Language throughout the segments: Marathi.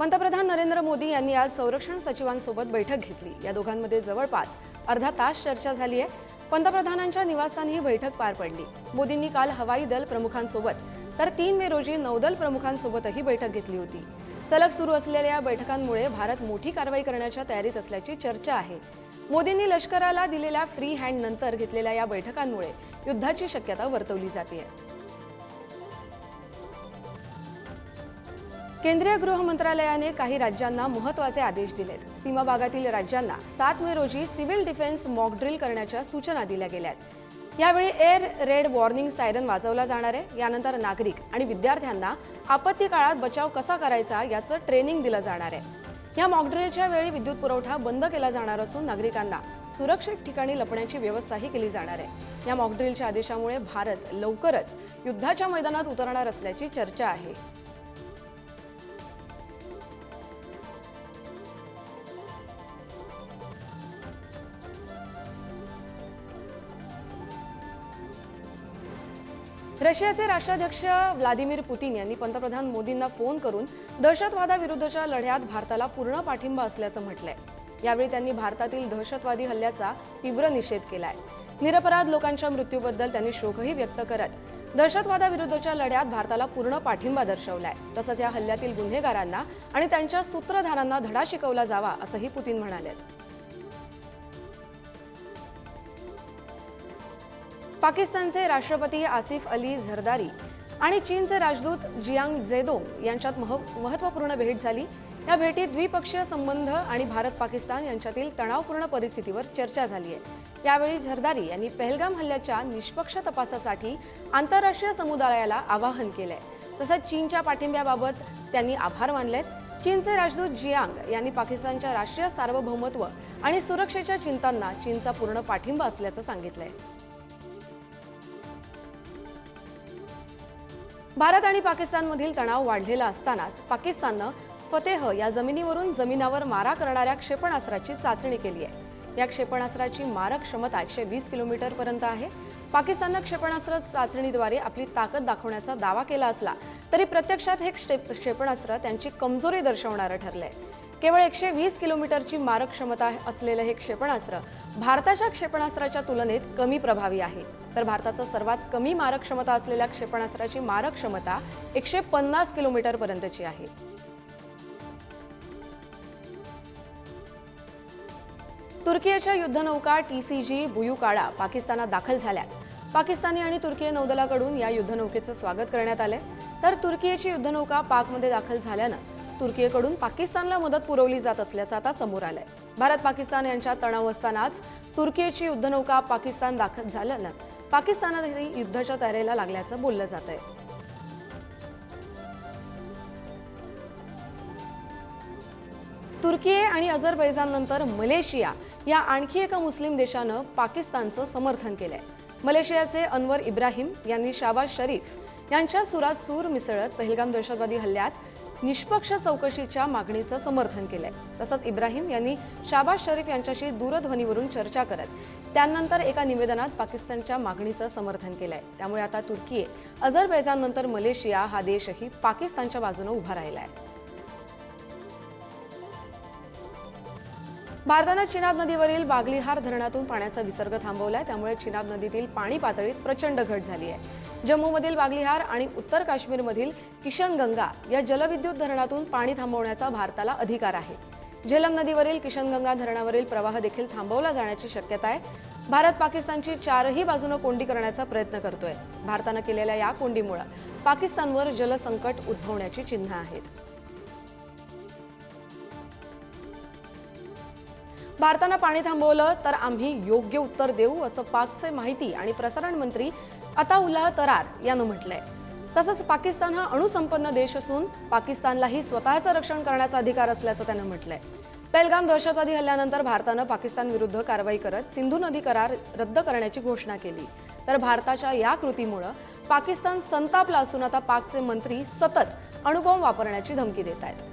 पंतप्रधान नरेंद्र मोदी यांनी आज संरक्षण सचिवांसोबत बैठक घेतली। या दोघांमध्ये जवळपास अर्धा तास चर्चा झाली आहे। पंतप्रधानांच्या निवासस्थानी ही बैठक पार पडली। मोदींनी काल हवाई दल प्रमुखांसोबत तर 3 मे रोजी नौदल प्रमुखांसोबतही बैठक घेतली होती। सलग सुरू असलेल्या या बैठकांमुळे भारत मोठी कारवाई करण्याच्या तयारीत असल्याची चर्चा आहे। मोदींनी लष्कराला दिलेल्या फ्री हँड नंतर घेतलेल्या या बैठकांमुळे युद्धाची शक्यता वर्तवली जाते। केंद्रीय गृह मंत्रालयाने काही राज्यांना महत्त्वाचे आदेश दिलेत। सीमा भागातील राज्यांना 7 मे रोजी सिव्हिल डिफेन्स मॉक ड्रिल करण्याच्या सूचना दिल्या गेल्यात। यावेळी एअर रेड वॉर्निंग सायरन वाजवला जाणार आहे। यानंतर नागरिक आणि विद्यार्थ्यांना आपत्ती काळात बचाव कसा करायचा याचं ट्रेनिंग दिलं जाणार आहे। या मॉक ड्रिलच्या वेळी विद्युत पुरवठा बंद केला जाणार असून नागरिकांना सुरक्षित ठिकाणी लपण्याची व्यवस्थाही केली जाणार आहे। या मॉक ड्रिलच्या आदेशामुळे भारत लवकरच युद्धाच्या मैदानात उतरणार असल्याची चर्चा आहे। रशियाचे राष्ट्राध्यक्ष व्लादिमीर पुतिन यांनी पंतप्रधान मोदींना फोन करून दहशतवादाविरुद्धच्या लढ्यात भारताला पूर्ण पाठिंबा असल्याचं म्हटलंय। यावेळी त्यांनी भारतातील दहशतवादी हल्ल्याचा तीव्र निषेध केलाय। निरपराध लोकांच्या मृत्यूबद्दल त्यांनी शोकही व्यक्त करत दहशतवादाविरुद्धच्या लढ्यात भारताला पूर्ण पाठिंबा दर्शवलाय। तसंच या हल्ल्यातील गुन्हेगारांना आणि त्यांच्या सूत्रधारांना धडा शिकवला जावा असंही पुतिन म्हणाले। पाकिस्तानचे राष्ट्रपती आसिफ अली झरदारी आणि चीनचे राजदूत जियांग झेडोंग यांच्यात महत्त्वपूर्ण भेट झाली। या भेटीत द्विपक्षीय संबंध आणि भारत-पाकिस्तान यांच्यातील तणावपूर्ण परिस्थितीवर चर्चा झाली आहे। यावेळी झरदारी यांनी पहलगाम हल्ल्याच्या निष्पक्ष तपासासाठी आंतरराष्ट्रीय समुदायाला आवाहन केलंय। तसंच चीनच्या पाठिंब्याबाबत त्यांनी आभार मानलेत। चीनचे राजदूत जियांग यांनी पाकिस्तानच्या राष्ट्रीय सार्वभौमत्व आणि सुरक्षेच्या चिंतांना चीनचा पूर्ण पाठिंबा असल्याचं सांगितलंय। भारत आणि पाकिस्तानमधील तणाव वाढलेला असतानाच पाकिस्ताननं फतेह या जमिनीवरून जमिनावर मारा करणाऱ्या क्षेपणास्त्राची चाचणी केली आहे। या क्षेपणास्त्राची मारक क्षमता 120 किलोमीटर पर्यंत आहे। पाकिस्ताननं क्षेपणास्त्र चाचणीद्वारे आपली ताकद दाखवण्याचा दावा केला असला तरी प्रत्यक्षात हे क्षेपणास्त्र त्यांची कमजोरी दर्शवणारं ठरलंय। केवळ 120 किलोमीटरची मारक क्षमता असलेलं हे क्षेपणास्त्र भारताच्या क्षेपणास्त्राच्या तुलनेत कमी प्रभावी आहे। तर भारताचं सर्वात कमी मारक क्षमता असलेल्या क्षेपणास्त्राची मारक क्षमता 150 किलोमीटर पर्यंतची आहे। तुर्कीच्या युद्धनौका TCG बुयुकाडा पाकिस्तानात दाखल झाल्या। पाकिस्तानी आणि तुर्की नौदलाकडून या युद्धनौकेचं स्वागत करण्यात आले। तर तुर्कीची युद्धनौका पाकमध्ये दाखल झाल्यानं तुर्कीकडून पाकिस्तानला मदत पुरवली जात असल्याचं आता समोर आलंय। भारत-पाकिस्तान यांच्या तणाव असतानाच तुर्कीची युद्धनौका पाकिस्तान दाखल झाल्यानं पाकिस्तानातही युद्धाच्या तयारीला लागल्याचं बोललं जातंय। तुर्की आणि अझरबैजाननंतर मलेशिया या आणखी एका मुस्लिम देशानं पाकिस्तानचं समर्थन केलंय। मलेशियाचे अनवर इब्राहिम यांनी शहबाज शरीफ यांच्या सुरात सूर मिसळत पहलगाम दहशतवादी हल्ल्यात निष्पक्ष चौकशीच्या मागणीचं समर्थन केलंय। तसंच इब्राहिम यांनी शहबाज शरीफ यांच्याशी दूरध्वनीवरून चर्चा करत त्यानंतर एका निवेदनात पाकिस्तानच्या मागणीचं समर्थन केलंय। त्यामुळे आता तुर्की अझरबैजाननंतर मलेशिया हा देशही पाकिस्तानच्या बाजूने उभा राहिलाय। भारतानं चिनाब नदीवरील बागलिहार धरणातून पाण्याचा विसर्ग थांबवलाय। त्यामुळे चिनाब नदीतील पाणी पातळीत प्रचंड घट झाली आहे। जम्मूमधील बागलिहार आणि उत्तर काश्मीरमधील किशनगंगा या जलविद्युत धरणातून पाणी थांबवण्याचा भारताला अधिकार आहे। झेलम नदीवरील किशनगंगा धरणावरील प्रवाह देखील थांबवला जाण्याची शक्यता आहे। भारत पाकिस्तानची चारही बाजूने कोंडी करण्याचा प्रयत्न करतोय। भारतानं केलेल्या या कोंडीमुळे पाकिस्तानवर जलसंकट उद्भवण्याची चिन्ह आहेत। भारतानं पाणी थांबवलं तर आम्ही योग्य उत्तर देऊ असं पाकचे माहिती आणि प्रसारण मंत्री अताउल्लाह तरार यानं म्हटलंय। तसंच पाकिस्तान हा अणुसंपन्न देश असून पाकिस्तानलाही स्वतःचं रक्षण करण्याचा अधिकार असल्याचं त्यानं म्हटलंय। पहलगाम दहशतवादी हल्ल्यानंतर भारतानं पाकिस्तान विरुद्ध कारवाई करत सिंधू नदी करार रद्द करण्याची घोषणा केली। तर भारताच्या या कृतीमुळे पाकिस्तान संतापला असून आता पाकचे मंत्री सतत अणुबॉम्ब वापरण्याची धमकी देत आहेत।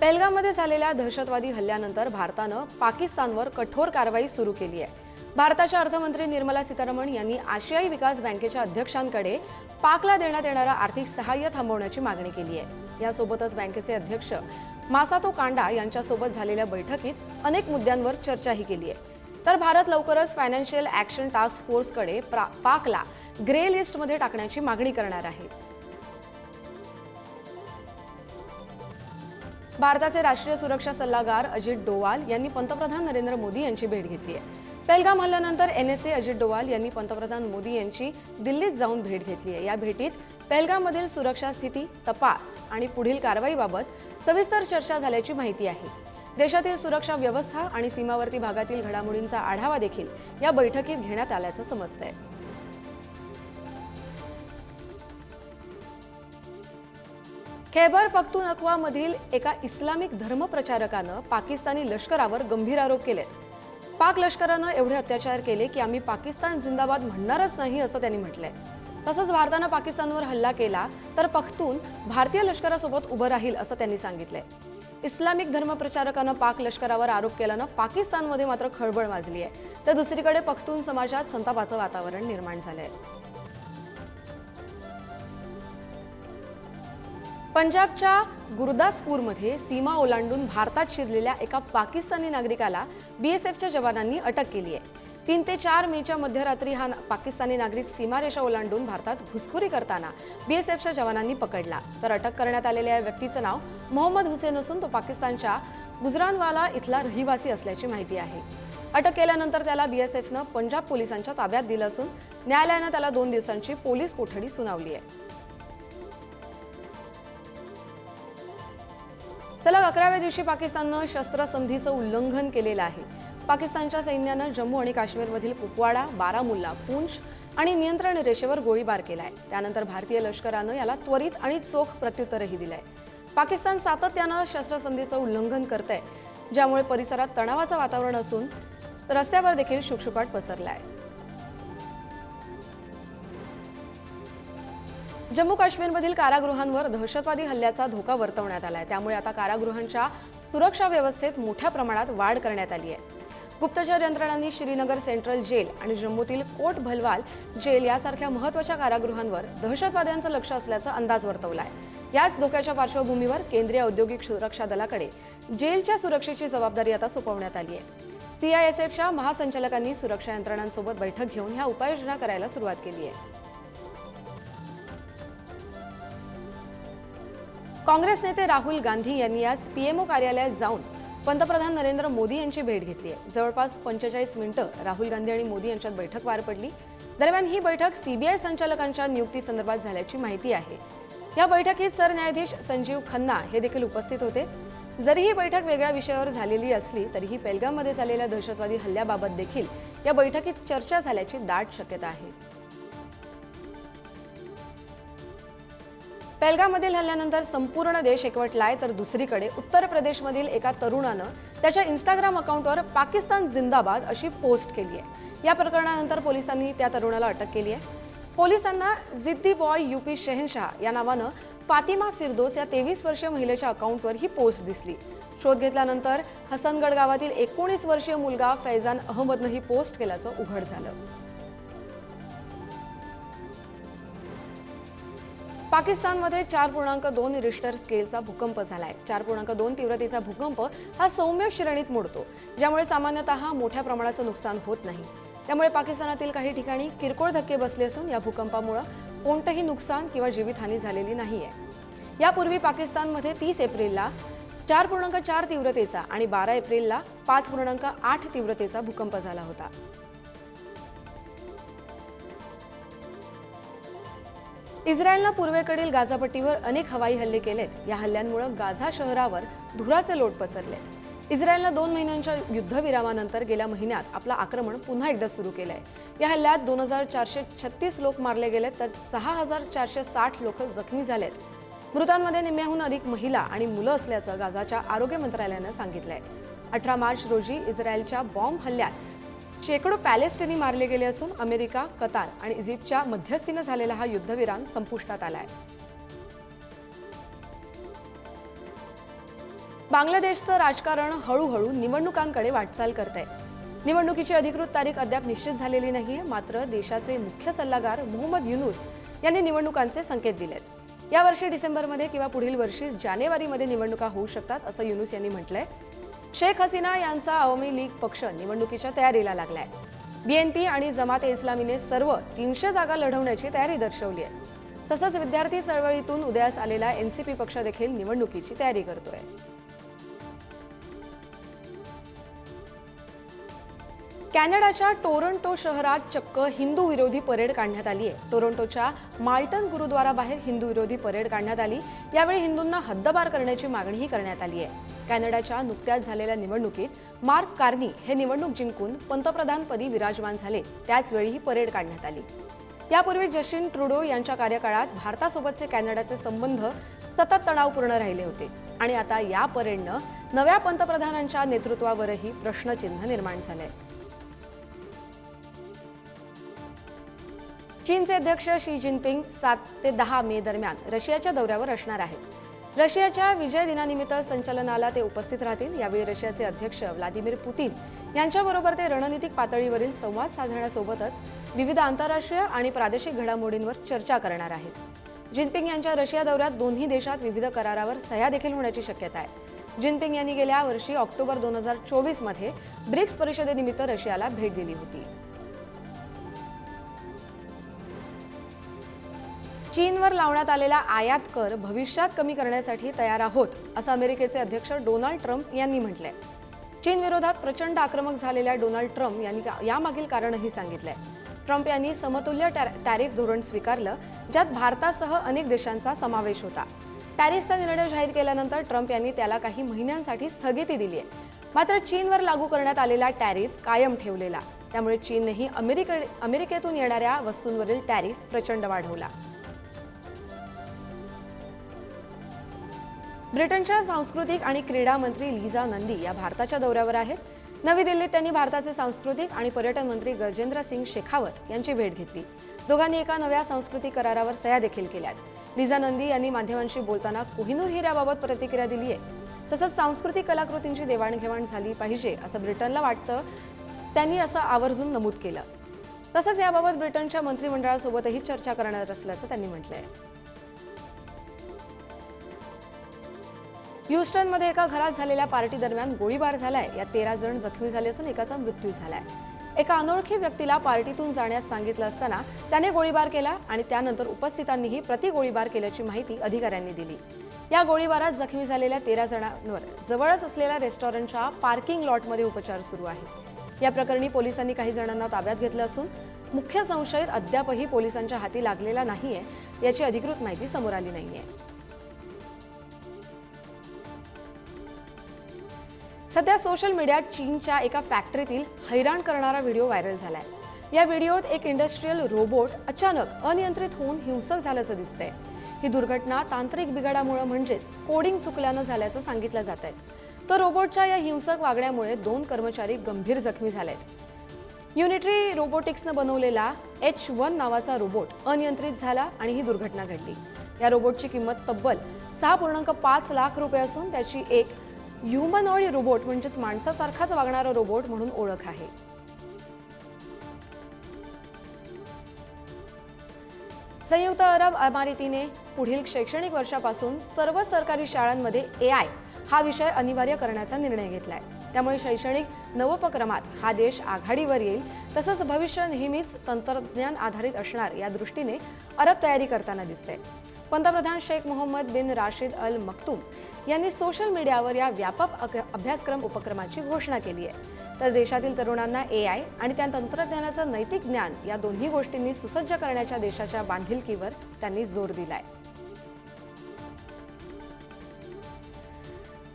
पहलगाममध्ये झालेल्या दहशतवादी हल्ल्यानंतर भारतानं पाकिस्तानवर कठोर कारवाई सुरू केली आहे। भारताच्या अर्थमंत्री निर्मला सीतारामन यांनी आशियाई विकास बँकेच्या अध्यक्षांकडे पाकला देण्यात येणारं आर्थिक सहाय्य थांबवण्याची मागणी केली आहे। यासोबतच बँकेचे अध्यक्ष मासातो कांडा यांच्यासोबत झालेल्या बैठकीत अनेक मुद्द्यांवर चर्चाही केली आहे। तर भारत लवकरच फायनान्शियल ॲक्शन टास्क फोर्सकडे पाकला ग्रे लिस्टमध्ये टाकण्याची मागणी करणार आहे। भारताचे राष्ट्रीय सुरक्षा सल्लागार अजित डोवाल यांनी पंतप्रधान नरेंद्र मोदी यांची भेट घेतली आहे। पहलगाम हल्ल्यानंतर NSA अजित डोवाल यांनी पंतप्रधान मोदी यांची दिल्लीत जाऊन भेट घेतली आहे। या भेटीत पहलगाममधील सुरक्षा स्थिती, तपास आणि पुढील कारवाईबाबत सविस्तर चर्चा झाल्याची माहिती आहे। देशातील सुरक्षा व्यवस्था आणि सीमावर्ती भागातील घडामोडींचा आढावा देखील या बैठकीत घेण्यात आल्याचं समजतंय। खैबर पख्तूनख्वामधील एका इस्लामिक धर्मप्रचारकानं पाकिस्तानी लष्करावर गंभीर आरोप केलेत। पाक लष्करानं एवढे अत्याचार केले की आम्ही पाकिस्तान जिंदाबाद म्हणणारच नाही असं त्यांनी म्हटलंय। तसंच भारतानं पाकिस्तानवर हल्ला केला तर पख्तून भारतीय लष्करासोबत उभं राहील असं त्यांनी सांगितलंय। इस्लामिक धर्मप्रचारकानं पाक लष्करावर आरोप केल्यानं पाकिस्तानमध्ये मात्र खळबळ माजली आहे, तर दुसरीकडे पख्तून समाजात संतापाचं वातावरण निर्माण झालंय। पंजाबच्या गुरदासपूरमध्ये सीमा ओलांडून भारतात शिरलेल्या एका पाकिस्तानी नागरिकाला BSFच्या जवानांनी अटक केली आहे। 3 ते 4 मेच्या मध्यरात्री हा पाकिस्तानी नागरिक सीमारेषा ओलांडून भारतात घुसखोरी करताना BSFच्या जवानांनी पकडला। तर अटक करण्यात आलेल्या व्यक्तीचं नाव मोहम्मद हुसेन असून तो पाकिस्तानच्या गुजरानवाला इथला रहिवासी असल्याची माहिती आहे। अटक केल्यानंतर त्याला BSFनं पंजाब पोलिसांच्या ताब्यात दिलं असून न्यायालयानं त्याला 2 दिवसांची पोलीस कोठडी सुनावली आहे। सलग 11व्या दिवशी पाकिस्ताननं शस्त्रसंधीचं उल्लंघन केलेलं आहे। पाकिस्तानच्या सैन्यानं जम्मू आणि काश्मीरमधील कुपवाडा, बारामुल्ला, पूंछ आणि नियंत्रण रेषेवर गोळीबार केलाय। त्यानंतर भारतीय लष्करानं याला त्वरित आणि चोख प्रत्युत्तरही दिलंय। पाकिस्तान सातत्यानं शस्त्रसंधीचं उल्लंघन करतंय, ज्यामुळे परिसरात तणावाचं वातावरण असून रस्त्यावर देखील शुकशुकाट पसरलाय। जम्मू काश्मीरमधील कारागृहांवर दहशतवादी हल्ल्याचा धोका वर्तवण्यात आलाय। त्यामुळे आता कारागृहांच्या सुरक्षा व्यवस्थेत मोठ्या प्रमाणात वाढ करण्यात आली आहे। गुप्तचर यंत्रणांनी श्रीनगर सेंट्रल जेल आणि जम्मूतील कोट भलवाल जेल यासारख्या महत्त्वाच्या कारागृहांवर दहशतवाद्यांचं लक्ष असल्याचा अंदाज वर्तवलाय। याच धोक्याच्या पार्श्वभूमीवर केंद्रीय औद्योगिक सुरक्षा दलाकडे जेलच्या सुरक्षेची जबाबदारी आता सोपवण्यात आली आहे। CISFच्या महासंचालकांनी सुरक्षा यंत्रणांसोबत बैठक घेऊन ह्या उपाययोजना करायला सुरुवात केली आहे। काँग्रेस नेते राहुल गांधी यांनी आज PMO कार्यालयात जाऊन पंतप्रधान नरेंद्र मोदी यांची भेट घेतली आहे। जवळपास 45 मिनिटं राहुल गांधी आणि मोदी यांच्यात बैठक पार पडली। दरम्यान ही बैठक CBI संचालकांच्या नियुक्तीसंदर्भात झाल्याची माहिती आहे। या बैठकीत सरन्यायाधीश संजीव खन्ना हे देखील उपस्थित होते। जरी ही बैठक वेगळ्या विषयावर झालेली असली तरीही पहलगाममध्ये झालेल्या दहशतवादी हल्ल्याबाबत देखील या बैठकीत चर्चा झाल्याची दाट शक्यता आहे। पहलगाममधील हल्ल्यानंतर संपूर्ण देश एकवटलाय, तर दुसरीकडे उत्तर प्रदेशमधील एका तरुणानं त्याच्या Instagram अकाउंटवर पाकिस्तान जिंदाबाद अशी पोस्ट केली आहे। या प्रकरणानंतर पोलिसांनी त्या तरुणाला अटक केली आहे। पोलिसांना जिद्दी बॉय UP शहनशाह या नावानं फातिमा फिरदोस या 23 वर्षीय महिलेच्या अकाउंटवर ही पोस्ट दिसली। शोध घेतल्यानंतर हसनगड गावातील 19 वर्षीय मुलगा फैजान अहमदनं ही पोस्ट केल्याचं उघड झालं। पाकिस्तानमध्ये 4.2 रिश्टर स्केलचा भूकंप झालाय। 4.2 तीव्रतेचा भूकंप हा सौम्य श्रेणीत मोडतो, ज्यामुळे सामान्यतः मोठ्या प्रमाणाचं नुकसान होत नाही। त्यामुळे पाकिस्तानातील काही ठिकाणी किरकोळ धक्के बसले असून या भूकंपामुळे कोणतेही नुकसान किंवा जीवितहानी झालेली नाहीये। यापूर्वी पाकिस्तानमध्ये 30 एप्रिलला 4.4 तीव्रतेचा आणि 12 एप्रिलला 5.8 तीव्रतेचा भूकंप झाला होता। इस्रायलनं पूर्वेकडील गाझापट्टीवर अनेक हवाई हल्ले केलेत। या हल्ल्यांमुळे गाझा शहरावर धुराचे लोट पसरले। इस्रायलनं 2 महिन्यांच्या युद्धविरामानंतर गेल्या महिन्यात आपलं आक्रमण पुन्हा एकदा सुरू केलंय। या हल्ल्यात 2436 लोक मारले गेलेत, तर 6460 लोक जखमी झालेत। मृतांमध्ये निम्म्याहून अधिक महिला आणि मुलं असल्याचं गाझाच्या आरोग्य मंत्रालयानं सांगितलंय। 18 मार्च रोजी इस्रायलच्या बॉम्ब हल्ल्यात शेकडो पॅलेस्टिनी मारले गेले असून अमेरिका, कतार आणि इजिप्तच्या मध्यस्थीनं झालेला हा युद्धविराम संपुष्टात आलाय। बांगलादेशचं राजकारण हळूहळू निवडणुकांकडे वाटचाल करतंय। निवडणुकीची अधिकृत तारीख अद्याप निश्चित झालेली नाहीये, मात्र देशाचे मुख्य सल्लागार मोहम्मद युनूस यांनी निवडणुकांचे संकेत दिलेत। यावर्षी डिसेंबरमध्ये किंवा पुढील वर्षी जानेवारीमध्ये निवडणुका होऊ शकतात असं युनूस यांनी म्हटलंय। शेख हसीना यांचा अवामी लीग पक्ष निवडणुकीच्या तयारीला लागलाय। बीएनपी आणि जमात ए इस्लामीने सर्व 300 जागा लढवण्याची तयारी दर्शवली आहे। तसंच विद्यार्थी चळवळीतून उदयास आलेला एनसीपी पक्ष देखील निवडणुकीची तयारी करतोय। कॅनडाच्या टोरंटो शहरात चक्क हिंदू विरोधी परेड काढण्यात आली आहे। टोरंटोच्या माल्टन गुरुद्वाराबाहेर हिंदू विरोधी परेड काढण्यात आली। यावेळी हिंदूंना हद्दपार करण्याची मागणीही करण्यात आली आहे। कॅनडाच्या नुकत्याच झालेल्या निवडणुकीत मार्क कार्नी हे निवडणूक जिंकून पंतप्रधानपदी विराजमान झाले, त्याचवेळी ही परेड काढण्यात आली। यापूर्वी जस्टिन ट्रुडो यांच्या कार्यकाळात भारतासोबतचे कॅनडाचे संबंध सतत तणावपूर्ण राहिले होते आणि आता या परेडनं नव्या पंतप्रधानांच्या नेतृत्वावरही प्रश्नचिन्ह निर्माण झालंय। चीनचे अध्यक्ष शी जिनपिंग 7 ते 10 मे दरम्यान रशियाच्या दौऱ्यावर असणार आहेत। रशियाच्या विजय दिनानिमित्त संचलनाला ते उपस्थित राहतील। यावेळी रशियाचे अध्यक्ष व्लादिमीर पुतीन यांच्याबरोबर ते रणनीतिक पातळीवरील संवाद साधण्यासोबतच विविध आंतरराष्ट्रीय आणि प्रादेशिक घडामोडींवर चर्चा करणार आहेत। जिनपिंग यांच्या रशिया दौऱ्यात दोन्ही देशात विविध करारावर सह्या देखील होण्याची शक्यता आहे। जिनपिंग यांनी गेल्या वर्षी ऑक्टोबर 2024 मध्ये ब्रिक्स परिषदेनिमित्त रशियाला भेट दिली होती। चीनवर लावण्यात आलेला आयात कर भविष्यात कमी करण्यासाठी तयार आहोत असं अमेरिकेचे अध्यक्ष डोनाल्ड ट्रम्प यांनी म्हटलंय। चीन विरोधात प्रचंड आक्रमक झालेल्या डोनाल्ड ट्रम्प यांनी यामागील कारणही सांगितलंय। ट्रम्प यांनी समतुल्य टॅरिफ धोरण स्वीकारलं, ज्यात भारतासह अनेक देशांचा समावेश होता। टॅरिफचा निर्णय जाहीर केल्यानंतर ट्रम्प यांनी त्याला काही महिन्यांसाठी स्थगिती दिली आहे, मात्र चीनवर लागू करण्यात आलेला टॅरिफ कायम ठेवलेला। त्यामुळे चीननेही अमेरिकेतून येणाऱ्या वस्तूंवरील टॅरिफ प्रचंड वाढवला। ब्रिटनच्या सांस्कृतिक आणि क्रीडा मंत्री लिझा नंदी या भारताच्या दौऱ्यावर आहेत। नवी दिल्लीत त्यांनी भारताचे सांस्कृतिक आणि पर्यटन मंत्री गजेंद्र सिंग शेखावत यांची भेट घेतली। दोघांनी एका नव्या सांस्कृतिक करारावर सह्या देखील केल्यात। लिझा नंदी यांनी माध्यमांशी बोलताना कोहिनूर हिऱ्याबाबत प्रतिक्रिया दिली आहे। तसंच सांस्कृतिक कलाकृतींची देवाणघेवाण झाली पाहिजे असं ब्रिटनला वाटतं, त्यांनी असं आवर्जून नमूद केलं। तसंच याबाबत ब्रिटनच्या मंत्रिमंडळासोबतही चर्चा करणार असल्याचं त्यांनी म्हटलंय। ह्यूस्टनमध्ये एका घरात झालेल्या पार्टी दरम्यान गोळीबार झालाय। यात 13 जण जखमी झाले असून एकाचा मृत्यू झालाय। एका अनोळखी व्यक्तीला पार्टीतून जाण्यास सांगितलं असताना त्याने गोळीबार केला आणि त्यानंतर उपस्थितांनीही गोळीबार केल्याची माहिती अधिकाऱ्यांनी दिली। या गोळीबारात जखमी झालेल्या 13 जणांवर जवळच असलेल्या रेस्टॉरंटच्या पार्किंग लॉटमध्ये उपचार सुरू आहेत। या प्रकरणी पोलिसांनी काही जणांना ताब्यात घेतलं असून मुख्य संशयित अद्यापही पोलिसांच्या हाती लागलेला नाहीये, याची अधिकृत माहिती समोर आली नाहीये। सध्या सोशल मीडियात चीनच्या एका फॅक्टरीतील हैराण करणारा व्हिडिओ व्हायरल झालाय। या व्हिडिओत एक इंडस्ट्रियल रोबोट अचानक अनियंत्रित होऊन हिंसक झाल्याचं दिसतंय। ही दुर्घटना तांत्रिक बिघाडामुळे म्हणजेच कोडिंग चुकल्यानं झाल्याचं सांगितलं जात आहे। तर रोबोटच्या या हिंसक वागण्यामुळे 2 कर्मचारी गंभीर जखमी झालेत। युनिटरी रोबोटिक्सनं बनवलेला H1 नावाचा रोबोट अनियंत्रित झाला आणि ही दुर्घटना घडली। या रोबोटची किंमत तब्बल 6.5 लाख रुपये असून त्याची एक ह्युमनॉइड रोबोट म्हणजेच माणसासारखाच वागणारा रोबोट म्हणून ओळख आहे। संयुक्त अरब अमिरातीने पुढील शैक्षणिक वर्षापासून सर्व सरकारी शाळांमध्ये AI हा विषय अनिवार्य करण्याचा निर्णय घेतलाय। त्यामुळे शैक्षणिक नवोपक्रमात हा देश आघाडीवर येईल। तसंच भविष्य नेहमीच तंत्रज्ञान आधारित असणार या दृष्टीने अरब तयारी करताना दिसते। पंतप्रधान शेख मोहम्मद बिन राशिद अल मक्तूम यांनी सोशल मीडियावर या व्यापक अभ्यासक्रम उपक्रमाची घोषणा केली आहे। तर देशातील तरुणांना AI आणि त्या तंत्रज्ञानाचं नैतिक ज्ञान या दोन्ही गोष्टींनी सुसज्ज करण्याच्या देशाच्या बांधिलकीवर त्यांनी जोर दिलाय।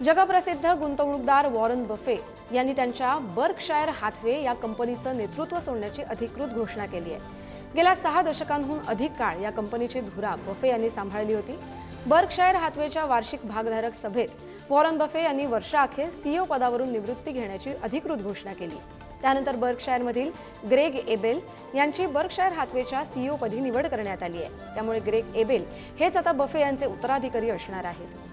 जगप्रसिद्ध गुंतवणूकदार वॉरन बफे यांनी त्यांच्या बर्कशायर हाथवे या कंपनीचं नेतृत्व सोडण्याची अधिकृत घोषणा केली आहे। गेल्या 6 दशकांहून अधिक काळ या कंपनीची धुरा बफे यांनी सांभाळली होती। बर्कशायर हाथवेच्या वार्षिक भागधारक सभेत वॉरन बफे यांनी वर्षाअखेर CEO पदावरून निवृत्ती घेण्याची अधिकृत घोषणा केली। त्यानंतर बर्कशायरमधील ग्रेग एबेल यांची बर्कशायर हाथवेच्या CEO पदी निवड करण्यात आली आहे। त्यामुळे ग्रेग एबेल हेच आता बफे यांचे उत्तराधिकारी असणार आहेत।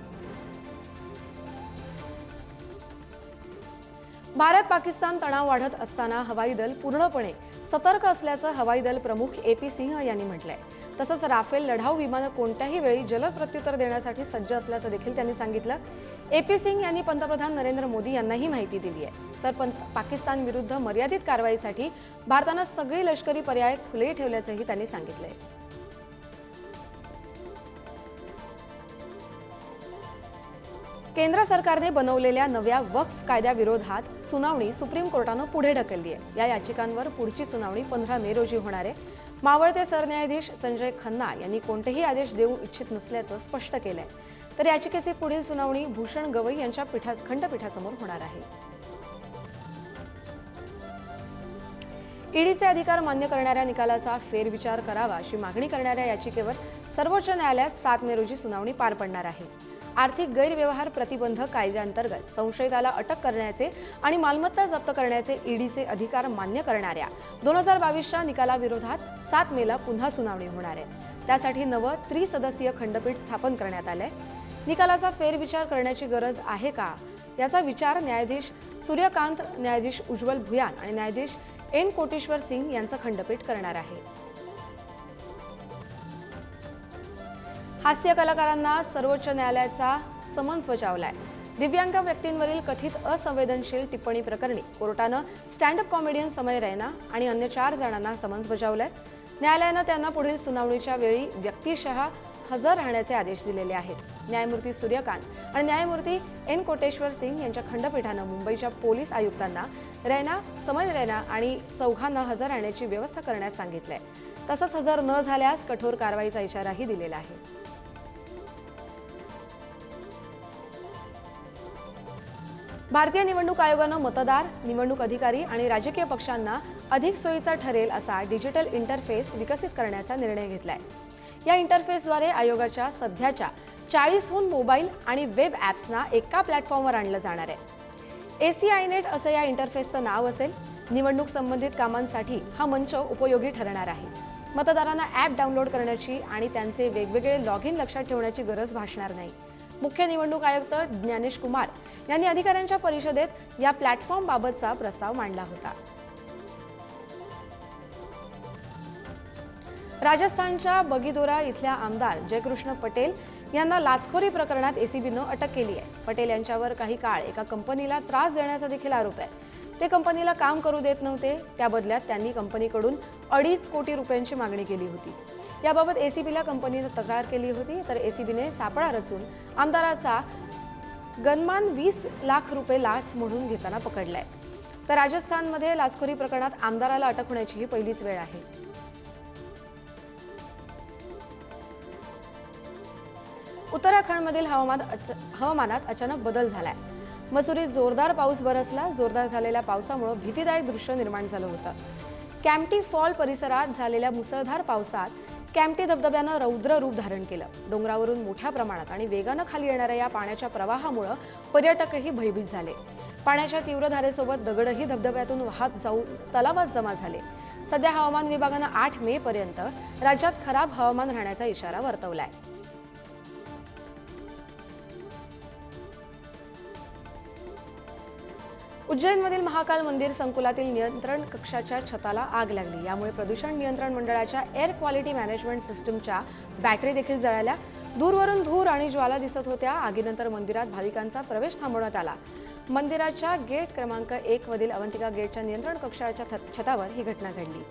भारत पाकिस्तान तणाव वाढत असताना हवाई दल पूर्णपणे सतर्क असल्याचं हवाई दल प्रमुख AP सिंह यांनी म्हटलंय। तसंच राफेल लढाऊ विमानं कोणत्याही वेळी जलद प्रत्युत्तर देण्यासाठी सज्ज असल्याचं देखील त्यांनी सांगितलं। AP सिंह यांनी पंतप्रधान नरेंद्र मोदी यांनाही माहिती दिली आहे। तर पाकिस्तान विरुद्ध मर्यादित कारवाईसाठी भारतानं सगळे लष्करी पर्याय खुले ठेवल्याचंही त्यांनी सांगितलंय। केंद्र सरकारने बनवलेल्या नव्या वक्फ कायद्याविरोधात सुनावणी सुप्रीम कोर्टानं पुढे ढकलली आहे। या याचिकांवर पुढची सुनावणी 15 मे रोजी होणार आहे। मावळते सरन्यायाधीश संजय खन्ना यांनी कोणतेही आदेश देऊ इच्छित नसल्याचं स्पष्ट केलंय। तर याचिकेची पुढील सुनावणी भूषण गवई यांच्या खंडपीठासमोर होणार आहे। ईडीचे अधिकार मान्य करणाऱ्या निकालाचा फेरविचार करावा अशी मागणी करणाऱ्या याचिकेवर सर्वोच्च न्यायालयात 7 मे रोजी सुनावणी पार पडणार आहे। आर्थिक गैरव्यवहार प्रतिबंध कायद्याअंतर्गत संशयिताला अटक करण्याचे आणि मालमत्ता जप्त करण्याचे ईडीचे अधिकार मान्य करणाऱ्या 2022च्या निकालाविरोधात 7 मेला पुन्हा सुनावणी होणार आहे। त्यासाठी नवं त्रिसदस्यीय खंडपीठ स्थापन करण्यात आलंय। निकालाचा फेरविचार करण्याची गरज आहे का याचा विचार न्यायाधीश सूर्यकांत, न्यायाधीश उज्ज्वल भुयान आणि न्यायाधीश N कोटेश्वर सिंग यांचं खंडपीठ करणार आहे। हास्य कलाकारांना सर्वोच्च न्यायालयाचा समन्स बजावलाय। दिव्यांग व्यक्तींवरील कथित असंवेदनशील टिप्पणी प्रकरणी कोर्टानं स्टँड अप कॉमेडियन समय रैना आणि अन्य 4 जणांना समन्स बजावलंय। न्यायालयानं त्यांना पुढील सुनावणीच्या वेळी व्यक्तिशः हजर राहण्याचे आदेश दिलेले आहेत। न्यायमूर्ती सूर्यकांत आणि न्यायमूर्ती N कोटेश्वर सिंग यांच्या खंडपीठानं मुंबईच्या पोलीस आयुक्तांना रैना, समय रैना आणि चौघांना हजर राहण्याची व्यवस्था करण्यास सांगितलंय। तसंच हजर न झाल्यास कठोर कारवाईचा इशाराही दिलेला आहे। भारतीय निवडणूक आयोगानं मतदार, निवडणूक अधिकारी आणि राजकीय पक्षांना अधिक सोयीचा ठरेल असा डिजिटल इंटरफेस विकसित करण्याचा निर्णय घेतलाय। या इंटरफेसद्वारे आयोगाच्या सध्याच्या 40हून मोबाईल आणि वेब ॲप्सना एका प्लॅटफॉर्मवर आणलं जाणार आहे। ACINET असं या इंटरफेसचं नाव असेल। निवडणूक संबंधित कामांसाठी हा मंच उपयोगी ठरणार आहे। मतदारांना ॲप डाउनलोड करण्याची आणि त्यांचे वेगवेगळे लॉगिन लक्षात ठेवण्याची गरज भासणार नाही। मुख्य निवडणूक आयुक्त ज्ञानेश कुमार यांनी अधिकाऱ्यांच्या परिषदेत या प्लॅटफॉर्मबाबतचा प्रस्ताव मांडला होता। राजस्थानच्या बगीदोरा इथल्या आमदार जयकृष्ण पटेल यांना लाचखोरी प्रकरणात ACBनं अटक केली आहे। पटेल यांच्यावर काही काळ एका कंपनीला त्रास देण्याचा देखील आरोप आहे। ते कंपनीला काम करू देत नव्हते, त्या बदल्यात त्यांनी कंपनीकडून 2.5 कोटी रुपयांची मागणी केली होती। याबाबत ACBला कंपनीने तक्रार केली होती। तर ACBने सापळा रचून आमदाराचा गनमान 20 लाख रुपये लाच म्हणून घेताना पकडलाय। तर राजस्थानमध्ये लाचखोरी प्रकरणात आमदाराला अटक होण्याची ही पहिलीच वेळ आहे। उत्तराखंडमधील हवामानात अचानक बदल झालाय। मसुरीत जोरदार पाऊस बरसला। जोरदार झालेल्या पावसामुळे भीतीदायक दृश्य निर्माण झालं होतं। कॅम्प्टी फॉल परिसरात झालेल्या मुसळधार पावसात कॅम्प्टी धबधब्यानं रौद्र रूप धारण केलं। डोंगरावरून मोठ्या प्रमाणात आणि वेगानं खाली येणाऱ्या या पाण्याच्या प्रवाहामुळे पर्यटकही भयभीत झाले। पाण्याच्या तीव्र धारेसोबत दगडही धबधब्यातून वाहत जाऊन तलावात जमा झाले। सध्या हवामान विभागानं 8 मे पर्यंत राज्यात खराब हवामान राहण्याचा इशारा वर्तवलाय। उज्जैनमधील महाकाल मंदिर संकुलातील नियंत्रण कक्षाच्या छताला आग लागली। यामुळे प्रदूषण नियंत्रण मंडळाच्या एअर क्वालिटी मॅनेजमेंट सिस्टमच्या बॅटरी देखील जळाल्या। दूरवरून धूर आणि ज्वाला दिसत होत्या। आगीनंतर मंदिरात भाविकांचा प्रवेश थांबवण्यात आला। मंदिराच्या गेट क्रमांक 1 मधील अवंतिका गेटच्या नियंत्रण कक्षाच्या छतावर ही घटना घडली।